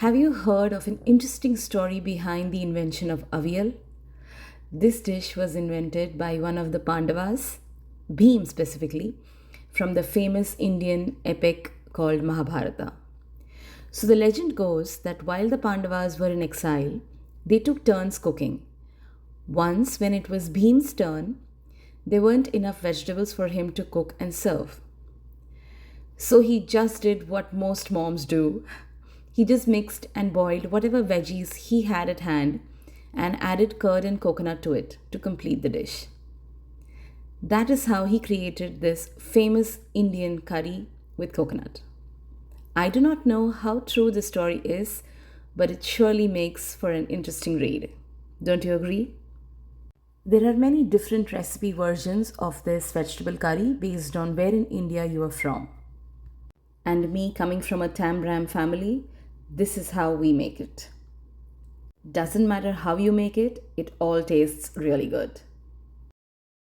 Have you heard of an interesting story behind the invention of Aviyal? This dish was invented by one of the Pandavas, Bhim specifically, from the famous Indian epic called Mahabharata. So the legend goes that while the Pandavas were in exile, they took turns cooking. Once, when it was Bhim's turn, there weren't enough vegetables for him to cook and serve. So he just did what most moms do. He just mixed and boiled whatever veggies he had at hand and added curd and coconut to it to complete the dish. That is how he created this famous Indian curry with coconut. I do not know how true the story is, but it surely makes for an interesting read. Don't you agree? There are many different recipe versions of this vegetable curry based on where in India you are from. And me coming from a Tambram family, this is how we make it. Doesn't matter how you make it, it all tastes really good.